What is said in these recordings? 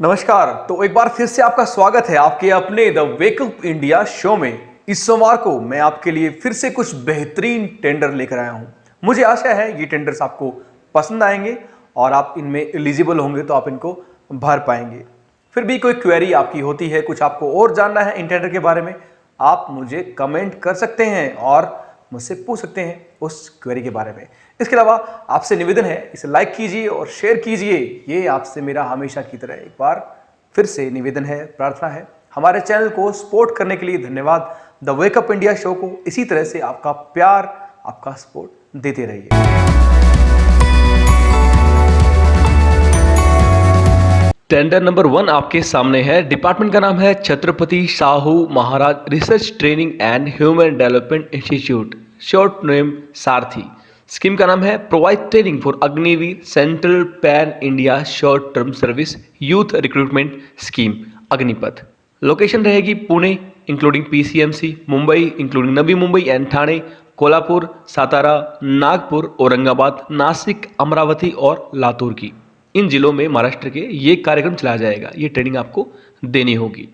नमस्कार। तो एक बार फिर से आपका स्वागत है आपके अपने द वेकअप इंडिया शो में। इस सोमवार को मैं आपके लिए फिर से कुछ बेहतरीन टेंडर लेकर आया हूं। मुझे आशा है ये टेंडर्स आपको पसंद आएंगे और आप इनमें एलिजिबल होंगे तो आप इनको भर पाएंगे। फिर भी कोई क्वेरी आपकी होती है, कुछ आपको और जानना है इन टेंडर के बारे में, आप मुझे कमेंट कर सकते हैं और मुझसे पूछ सकते हैं उस क्वेरी के बारे में। इसके अलावा आपसे निवेदन है, इसे लाइक कीजिए और शेयर कीजिए। ये आपसे मेरा हमेशा की तरह एक बार फिर से निवेदन है, प्रार्थना है। हमारे चैनल को सपोर्ट करने के लिए धन्यवाद। द वेकअप इंडिया शो को इसी तरह से आपका प्यार, आपका सपोर्ट देते रहिए। टेंडर नंबर 1 आपके सामने है। डिपार्टमेंट का नाम है Chhatrapati Sahu Maharaj research training and human development institute, short name Sarthi. Scheme का नाम है provide training for Agniveer central pan India short term service youth recruitment scheme Agnipath. Location रहेगी Pune including PCMC, Mumbai including Navi Mumbai and Thane, Kolhapur, Satara, Nagpur, Aurangabad, Nashik, Amravati और लातूर की। इन जिलों में महाराष्ट्र के ये कार्यक्रम चलाया जाएगा। ये ट्रेनिंग आपको देनी होगी।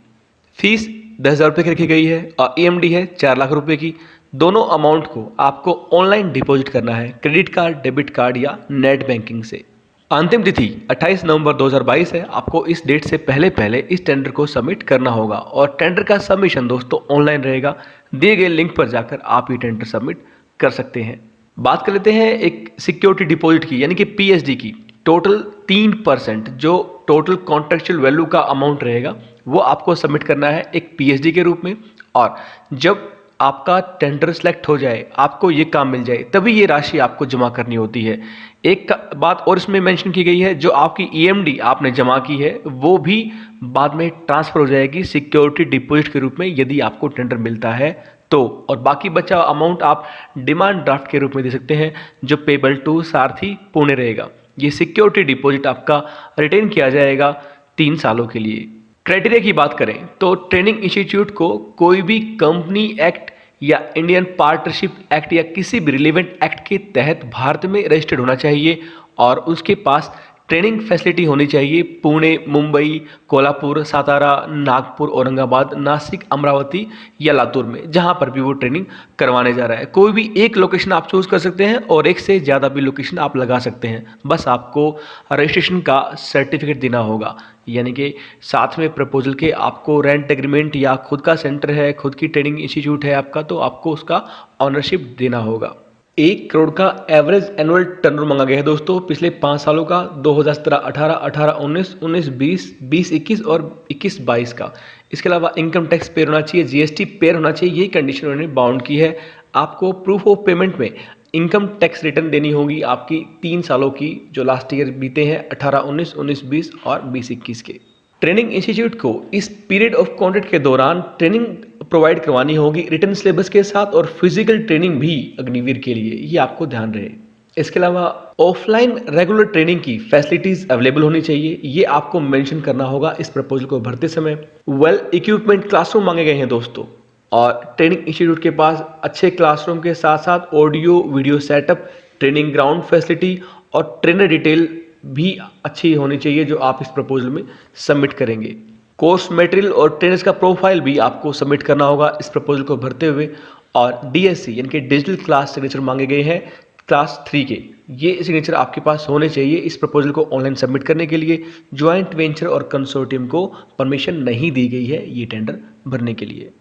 फीस 10,000 रुपये की रखी गई है और ईएमडी है 4 लाख रुपए की। दोनों अमाउंट को आपको ऑनलाइन डिपॉजिट करना है, क्रेडिट कार्ड, डेबिट कार्ड या नेट बैंकिंग से। अंतिम तिथि 28 नवंबर 2022 है। आपको इस डेट से पहले इस टेंडर को सबमिट करना होगा और टेंडर का सबमिशन दोस्तों ऑनलाइन रहेगा। दिए गए लिंक पर जाकर आप ये टेंडर सबमिट कर सकते हैं। बात कर लेते हैं एक सिक्योरिटी डिपॉजिट की, यानी कि पीएचडी की। टोटल 3% जो टोटल कॉन्ट्रेक्चुअल वैल्यू का अमाउंट रहेगा वो आपको सबमिट करना है एक पीएचडी के रूप में। और जब आपका टेंडर सेलेक्ट हो जाए, आपको ये काम मिल जाए, तभी ये राशि आपको जमा करनी होती है। एक बात और इसमें मेंशन की गई है, जो आपकी ईएमडी आपने जमा की है वो भी बाद में ट्रांसफर हो जाएगी सिक्योरिटी डिपॉजिट के रूप में, यदि आपको टेंडर मिलता है तो। और बाकी बचा अमाउंट आप डिमांड ड्राफ्ट के रूप में दे सकते हैं, जो पेबल टू सारथी पुणे रहेगा। ये सिक्योरिटी डिपॉजिट आपका रिटेन किया जाएगा 3 सालों के लिए। क्राइटेरिया की बात करें तो ट्रेनिंग इंस्टीट्यूट को कोई भी कंपनी एक्ट या इंडियन पार्टनरशिप एक्ट या किसी भी रिलेवेंट एक्ट के तहत भारत में रजिस्टर्ड होना चाहिए और उसके पास ट्रेनिंग फैसिलिटी होनी चाहिए पुणे, मुंबई, कोल्हापुर, सातारा, नागपुर, औरंगाबाद, नासिक, अमरावती या लातूर में, जहां पर भी वो ट्रेनिंग करवाने जा रहा है। कोई भी एक लोकेशन आप चूज कर सकते हैं और एक से ज़्यादा भी लोकेशन आप लगा सकते हैं। बस आपको रजिस्ट्रेशन का सर्टिफिकेट देना होगा, यानी कि साथ में प्रपोजल के आपको रेंट एग्रीमेंट या खुद का सेंटर है, खुद की ट्रेनिंग इंस्टीट्यूट है आपका, तो आपको उसका ऑनरशिप देना होगा। 1 करोड़ का एवरेज एनुअल टर्नओवर मांगा गया है दोस्तों पिछले 5 सालों का, 2017, 18, 19, 20, 20, 21 और 21-22 का। इसके अलावा इनकम टैक्स पेयर होना चाहिए, जीएसटी पेयर होना चाहिए, यही कंडीशन उन्होंने बाउंड की है। आपको प्रूफ ऑफ पेमेंट में इनकम टैक्स रिटर्न देनी होगी आपकी 3 सालों की, जो लास्ट ईयर बीते हैं 18, 19, 20 और 20-21 के। ट्रेनिंग इंस्टीट्यूट को इस पीरियड ऑफ कॉन्ट्रैक्ट के दौरान ट्रेनिंग प्रोवाइड करवानी होगी रिटर्न सिलेबस के साथ, और फिजिकल ट्रेनिंग भी अग्निवीर के लिए, ये आपको ध्यान रहे। इसके अलावा ऑफलाइन रेगुलर ट्रेनिंग की फैसिलिटीज अवेलेबल होनी चाहिए, ये आपको मेंशन करना होगा इस प्रपोजल को भरते समय। वेल इक्विपमेंट क्लासरूम मांगे गए हैं दोस्तों, और ट्रेनिंग इंस्टीट्यूट के पास अच्छे क्लासरूम के साथ साथ audio video setup, training ground facility और ट्रेनर डिटेल भी अच्छी होनी चाहिए, जो आप इस प्रपोजल में सबमिट करेंगे। कोर्स मटेरियल और ट्रेनर्स का प्रोफाइल भी आपको सबमिट करना होगा इस प्रपोजल को भरते हुए। और डीएससी यानी कि डिजिटल क्लास सिग्नेचर मांगे गए हैं क्लास 3 के, ये सिग्नेचर आपके पास होने चाहिए इस प्रपोजल को ऑनलाइन सबमिट करने के लिए। ज्वाइंट वेंचर और कंसोर्टियम को परमिशन नहीं दी गई है ये टेंडर भरने के लिए।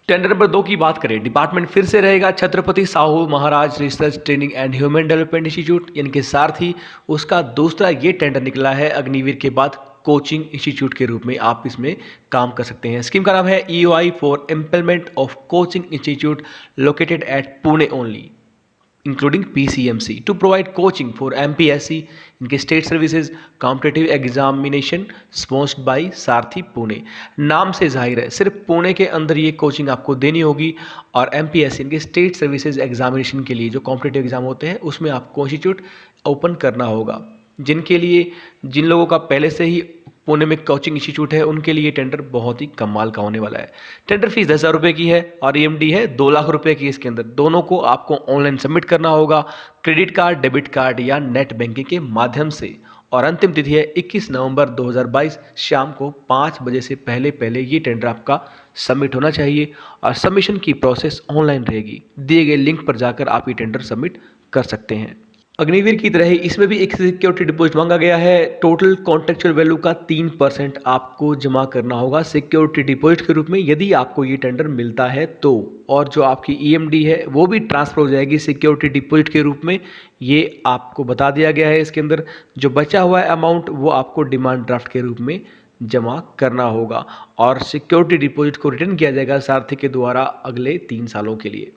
टेंडर नंबर 2 की बात करें, डिपार्टमेंट फिर से रहेगा Chhatrapati Sahu Maharaj research training and human development institute, यानी कि सारथी। उसका दूसरा ये टेंडर निकला है अग्निवीर के बाद कोचिंग इंस्टीट्यूट के रूप में, आप इसमें काम कर सकते हैं। स्कीम का नाम है EOI for implement of coaching institute located at Pune only including PCMC to provide coaching for MPSC इनके state services competitive examination sponsored by सारथी पुणे। नाम से जाहिर है सिर्फ पुणे के अंदर ये कोचिंग आपको देनी होगी, और MPSC इनके स्टेट सर्विसेज एग्जामिनेशन के लिए जो कॉम्पिटिटिव एग्जाम होते हैं उसमें आपको इंस्टीट्यूट ओपन करना होगा। जिन लोगों का पहले से ही पुणे में कोचिंग इंस्टीट्यूट है, उनके लिए टेंडर बहुत ही कमाल का होने वाला है। टेंडर फीस 10,000 रुपये की है और ईएमडी है 2 लाख रुपए की। इसके अंदर दोनों को आपको ऑनलाइन सबमिट करना होगा, क्रेडिट कार्ड, डेबिट कार्ड या नेट बैंकिंग के माध्यम से। और अंतिम तिथि है 21 नवंबर 2022 शाम को 5 बजे से पहले पहले ये टेंडर आपका सबमिट होना चाहिए और सबमिशन की प्रोसेस ऑनलाइन रहेगी। दिए गए लिंक पर जाकर आप ये टेंडर सबमिट कर सकते हैं। अग्निवीर की तरह ही इसमें भी एक सिक्योरिटी डिपॉजिट मांगा गया है। टोटल कॉन्ट्रेक्चुअल वैल्यू का 3% आपको जमा करना होगा सिक्योरिटी डिपॉजिट के रूप में, यदि आपको ये टेंडर मिलता है तो। और जो आपकी ईएमडी है वो भी ट्रांसफर हो जाएगी सिक्योरिटी डिपॉजिट के रूप में, ये आपको बता दिया गया है। इसके अंदर जो बचा हुआ है अमाउंट वो आपको डिमांड ड्राफ्ट के रूप में जमा करना होगा और सिक्योरिटी डिपॉजिट को रिटर्न किया जाएगा सारथी के द्वारा अगले 3 सालों के लिए।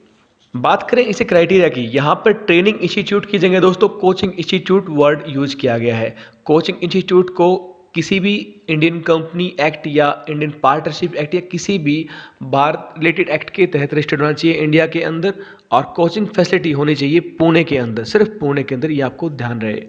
बात करें इसे क्राइटेरिया की, यहाँ पर ट्रेनिंग इंस्टीट्यूट की जगह दोस्तों कोचिंग इंस्टीट्यूट वर्ड यूज किया गया है। कोचिंग इंस्टीट्यूट को किसी भी इंडियन कंपनी एक्ट या इंडियन पार्टनरशिप एक्ट या किसी भी भारत रिलेटेड एक्ट के तहत रजिस्टर्ड होना चाहिए इंडिया के अंदर और कोचिंग फैसिलिटी होनी चाहिए पुणे के अंदर, सिर्फ पुणे के अंदर, ये आपको ध्यान रहे।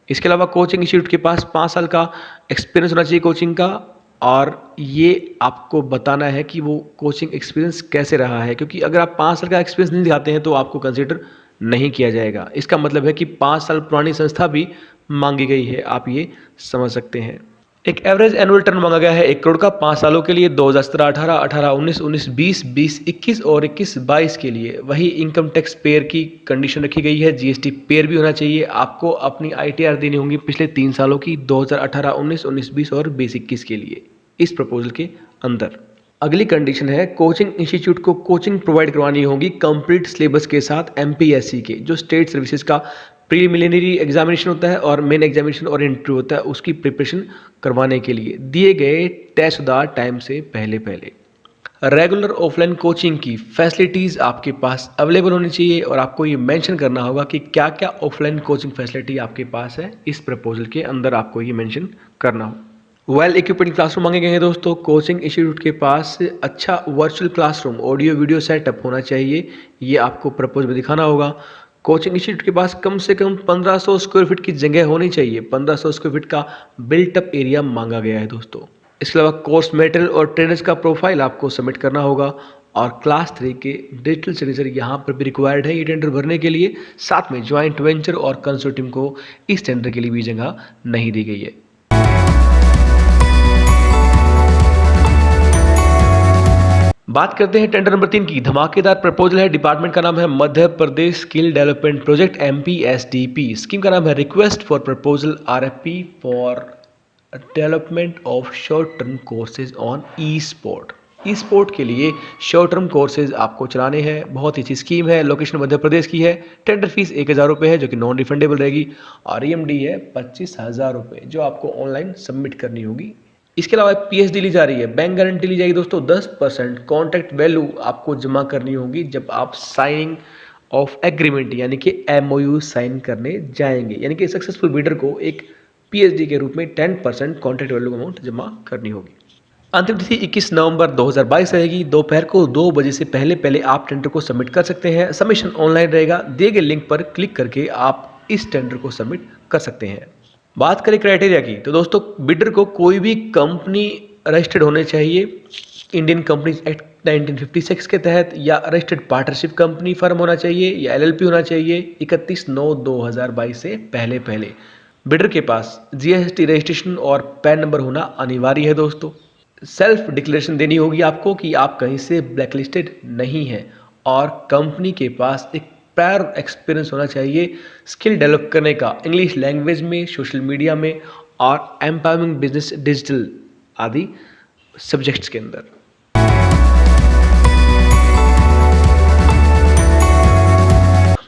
इसके अलावा कोचिंग इंस्टीट्यूट के पास 5 साल का एक्सपीरियंस होना चाहिए कोचिंग का और ये आपको बताना है कि वो कोचिंग एक्सपीरियंस कैसे रहा है, क्योंकि अगर आप 5 साल का एक्सपीरियंस नहीं दिखाते हैं तो आपको कंसीडर नहीं किया जाएगा। इसका मतलब है कि 5 साल पुरानी संस्था भी मांगी गई है, आप ये समझ सकते हैं। एक एवरेज एनुअल टर्न मांगा गया है 1 करोड़ का 5 सालों के लिए, 2017-18, 18-19, 19-20, 20-21 और 21-22 के लिए। वही इनकम टैक्स पेयर की कंडीशन रखी गई है, जीएसटी पेयर भी होना चाहिए। आपको अपनी आईटीआर देनी होंगी पिछले 3 सालों की, 2018-19, 19-20 और 20-21 के लिए इस प्रपोजल के अंदर। अगली कंडीशन है कोचिंग इंस्टीट्यूट को कोचिंग प्रोवाइड करवानी होगी कंप्लीट सिलेबस के साथ एमपीएससी के, जो स्टेट सर्विसेज का प्रीलिमिनरी एग्जामिनेशन होता है और मेन एग्जामिनेशन और इंटरव्यू होता है, उसकी प्रिपरेशन करवाने के लिए दिए गए टेस्टदार टाइम से पहले पहले। रेगुलर ऑफलाइन कोचिंग की फैसिलिटीज़ आपके पास अवेलेबल होनी चाहिए और आपको ये मेंशन करना होगा कि क्या क्या ऑफलाइन कोचिंग फैसिलिटी आपके पास है। इस प्रपोजल के अंदर आपको ये मेंशन करना हो। वेल इक्विप्ड क्लासरूम मांगे गए हैं दोस्तों। कोचिंग इंस्टीट्यूट के पास अच्छा virtual classroom audio video setup होना चाहिए, ये आपको प्रपोज में दिखाना होगा। कोचिंग इंस्टीट्यूट के पास कम से कम 1500 स्क्वायर फीट की जगह होनी चाहिए, 1500 स्क्वायर फीट का बिल्टअप एरिया मांगा गया है दोस्तों। इसके अलावा कोर्स मटेरियल और ट्रेनर्स का प्रोफाइल आपको सबमिट करना होगा और क्लास 3 के डिजिटल सिग्नेचर यहाँ पर भी रिक्वायर्ड है ये टेंडर भरने के लिए। साथ में ज्वाइंट वेंचर और कंसोर्टियम को इस टेंडर के लिए भी जगह नहीं दी गई है। बात करते हैं टेंडर नंबर 3 की। धमाकेदार प्रपोजल है, डिपार्टमेंट का नाम है Madhya Pradesh skill development project एमपीएसडीपी। Scheme का नाम है request for proposal RFP for development of short term courses on E sport. E sport के लिए शॉर्ट टर्म कोर्सेज आपको चलाने हैं। बहुत ही अच्छी स्कीम है, लोकेशन मध्य प्रदेश की है। टेंडर फीस 1000 रुपये है जो कि नॉन रिफंडेबल रहेगी और ईएमडी है 25,000 रुपये जो आपको ऑनलाइन सबमिट करनी होगी। इसके अलावा पीएचडी ली जा रही है, बैंक गारंटी ली जाएगी दोस्तों। 10% कॉन्ट्रैक्ट वैल्यू आपको जमा करनी होगी जब आप साइनिंग ऑफ एग्रीमेंट यानी कि एमओयू साइन करने जाएंगे, यानी कि सक्सेसफुल बिडर को एक पीएचडी के रूप में 10% कॉन्ट्रैक्ट वैल्यू अमाउंट जमा करनी होगी। अंतिम तिथि 21 नवंबर 2022 रहेगी। दोपहर को 2 बजे से पहले पहले आप टेंडर को सबमिट कर सकते हैं। सबमिशन ऑनलाइन रहेगा, दिए गए लिंक पर क्लिक करके आप इस टेंडर को सबमिट कर सकते हैं। बात करें क्राइटेरिया की तो दोस्तों बिडर को कोई भी कंपनी रजिस्टर्ड होने चाहिए इंडियन कंपनीज एक्ट 1956 के तहत, या रजिस्टर्ड पार्टनरशिप कंपनी फर्म होना चाहिए या एलएलपी होना चाहिए 31/9/2022 से पहले पहले। बिडर के पास जीएसटी रजिस्ट्रेशन और पैन नंबर होना अनिवार्य है दोस्तों। सेल्फ डिक्लेरेशन देनी होगी आपको कि आप कहीं से ब्लैकलिस्टेड नहीं हैं और कंपनी के पास एक प्रायर एक्सपीरियंस होना चाहिए स्किल डेवलप करने का इंग्लिश लैंग्वेज में, सोशल मीडिया में और एम्पावरिंग बिजनेस डिजिटल आदि सब्जेक्ट्स के अंदर।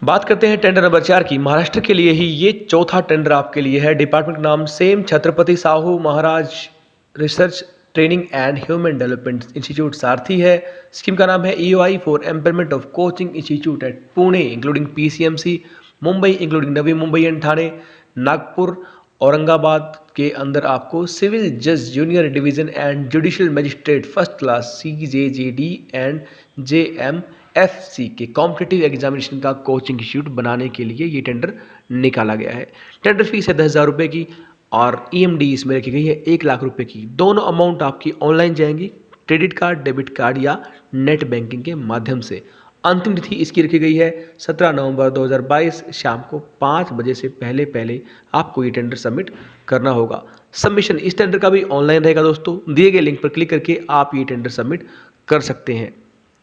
बात करते हैं टेंडर नंबर 4 की। महाराष्ट्र के लिए ही ये चौथा टेंडर आपके लिए है। डिपार्टमेंट का नाम same Chhatrapati Sahu Maharaj research training and human development institute Sarthi है। स्कीम का नाम है EOI for empowerment of coaching institute at Pune including PCMC, Mumbai including Navi Mumbai and Thane, Nagpur, Aurangabad के अंदर आपको सिविल जज junior division and judicial magistrate first class CJJD and JMFC के कॉम्पिटिटिव एग्जामिनेशन का कोचिंग इंस्टीट्यूट बनाने के लिए ये टेंडर निकाला गया है। टेंडर फीस है 10,000 रुपये की और ईएमडी इसमें रखी गई है 1 लाख रुपए की। दोनों अमाउंट आपकी ऑनलाइन जाएंगी, क्रेडिट कार्ड, डेबिट कार्ड या नेट बैंकिंग के माध्यम से। अंतिम तिथि इसकी रखी गई है 17 नवंबर 2022 शाम को 5 बजे से पहले पहले आपको ये टेंडर सबमिट करना होगा। सबमिशन इस टेंडर का भी ऑनलाइन रहेगा दोस्तों। दिए गए लिंक पर क्लिक करके आप ये टेंडर सबमिट कर सकते हैं।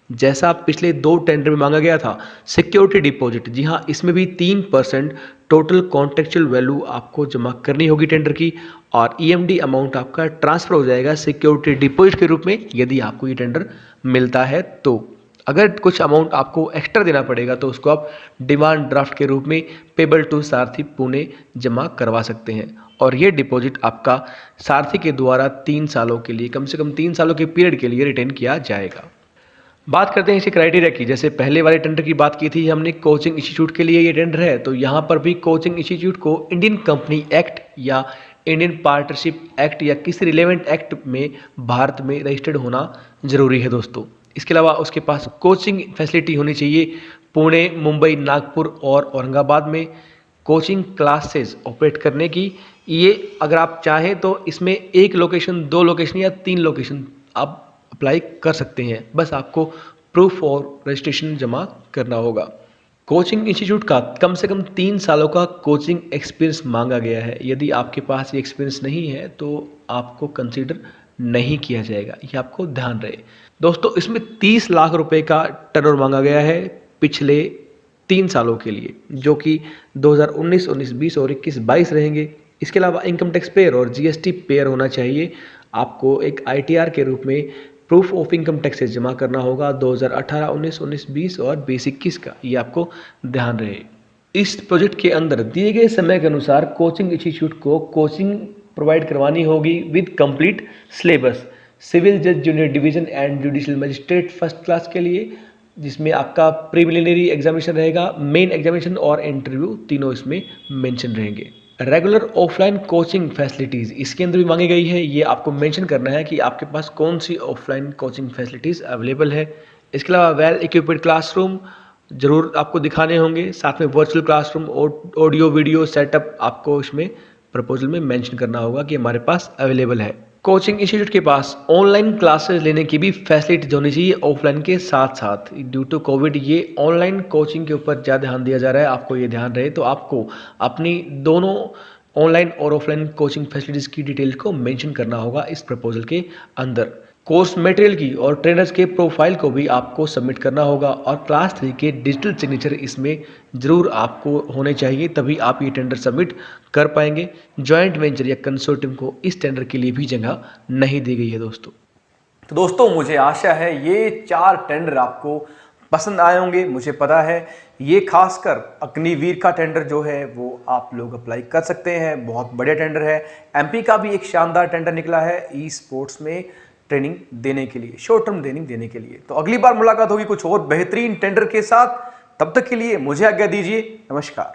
जैसा पिछले 2 टेंडर में मांगा गया था सिक्योरिटी डिपॉजिट, जी हाँ, इसमें भी 3% टोटल कॉन्ट्रेक्चुअल वैल्यू आपको जमा करनी होगी टेंडर की, और ईएमडी अमाउंट आपका ट्रांसफर हो जाएगा सिक्योरिटी डिपॉजिट के रूप में यदि आपको ये टेंडर मिलता है तो। अगर कुछ अमाउंट आपको एक्स्ट्रा देना पड़ेगा तो उसको आप डिमांड ड्राफ्ट के रूप में पेबल टू सारथी पुणे जमा करवा सकते हैं। और ये डिपॉजिट आपका सारथी के द्वारा 3 सालों के लिए, कम से कम 3 सालों के पीरियड के लिए रिटेन किया जाएगा। बात करते हैं इसी क्राइटेरिया की। जैसे पहले वाले टेंडर की बात की थी हमने, कोचिंग इंस्टीट्यूट के लिए ये टेंडर है, तो यहाँ पर भी कोचिंग इंस्टीट्यूट को इंडियन कंपनी एक्ट या इंडियन पार्टनरशिप एक्ट या किसी रिलेवेंट एक्ट में भारत में रजिस्टर्ड होना जरूरी है दोस्तों। इसके अलावा उसके पास कोचिंग फैसिलिटी होनी चाहिए। पुणे, मुंबई, नागपुर और औरंगाबाद में कोचिंग क्लासेस ऑपरेट करने की। ये अगर आप चाहें तो इसमें 1 लोकेशन, 2 लोकेशन या 3 लोकेशन आप अप्लाई कर सकते हैं। बस आपको प्रूफ और रजिस्ट्रेशन जमा करना होगा। कोचिंग इंस्टीट्यूट का कम से कम 3 सालों का कोचिंग एक्सपीरियंस मांगा गया है। यदि आपके पास ये एक्सपीरियंस नहीं है तो आपको कंसीडर नहीं किया जाएगा, ये आपको ध्यान रहे दोस्तों। इसमें 30 लाख रुपए का टर्नओवर मांगा गया है पिछले 3 सालों के लिए, जो कि 2019, 20 और 21-22 रहेंगे। इसके अलावा इनकम टैक्स पेयर और जीएसटी पेयर होना चाहिए। आपको एक आईटीआर के रूप में प्रूफ ऑफ इनकम टैक्सेस जमा करना होगा 2018, 19, 20 और 20-21 का, ये आपको ध्यान रहे। इस प्रोजेक्ट के अंदर दिए गए समय के अनुसार कोचिंग इंस्टीट्यूट को कोचिंग प्रोवाइड करवानी होगी विद कंप्लीट सिलेबस। सिविल जज junior division and judicial magistrate first class के लिए, जिसमें आपका प्रीलिमिनरी एग्जामिनेशन रहेगा, मेन एग्जामिनेशन और इंटरव्यू तीनों इसमें मेंशन रहेंगे। रेगुलर ऑफलाइन कोचिंग फैसिलिटीज़ इसके अंदर भी मांगी गई है। ये आपको मेंशन करना है कि आपके पास कौन सी ऑफलाइन कोचिंग फैसिलिटीज़ अवेलेबल है। इसके अलावा वेल इक्विप्ड क्लासरूम जरूर आपको दिखाने होंगे, साथ में virtual classroom, audio video setup आपको इसमें प्रपोजल में मेंशन करना होगा कि हमारे पास अवेलेबल है। कोचिंग इंस्टीट्यूट के पास ऑनलाइन क्लासेस लेने की भी फैसिलिटीज होनी चाहिए ऑफलाइन के साथ साथ। ड्यू टू कोविड ये ऑनलाइन कोचिंग के ऊपर ज़्यादा ध्यान दिया जा रहा है, आपको ये ध्यान रहे। तो आपको अपनी दोनों ऑनलाइन और ऑफलाइन कोचिंग फैसिलिटीज़ की डिटेल को मेंशन करना होगा इस प्रपोजल के अंदर। कोर्स मटेरियल की और ट्रेनर्स के प्रोफाइल को भी आपको सबमिट करना होगा, और क्लास 3 के डिजिटल सिग्नेचर इसमें ज़रूर आपको होने चाहिए, तभी आप ये टेंडर सबमिट कर पाएंगे। जॉइंट वेंचर या कंसोर्टियम को इस टेंडर के लिए भी जगह नहीं दी गई है दोस्तों। तो दोस्तों मुझे आशा है ये 4 टेंडर आपको पसंद आए होंगे। मुझे पता है ये खासकर अग्निवीर का टेंडर जो है वो आप लोग अप्लाई कर सकते हैं, बहुत बढ़िया टेंडर है। एमपी का भी एक शानदार टेंडर निकला है ई स्पोर्ट्स में ट्रेनिंग देने के लिए, शॉर्ट टर्म ट्रेनिंग देने के लिए। तो अगली बार मुलाकात होगी कुछ और बेहतरीन टेंडर के साथ। तब तक के लिए मुझे आज्ञा दीजिए, नमस्कार।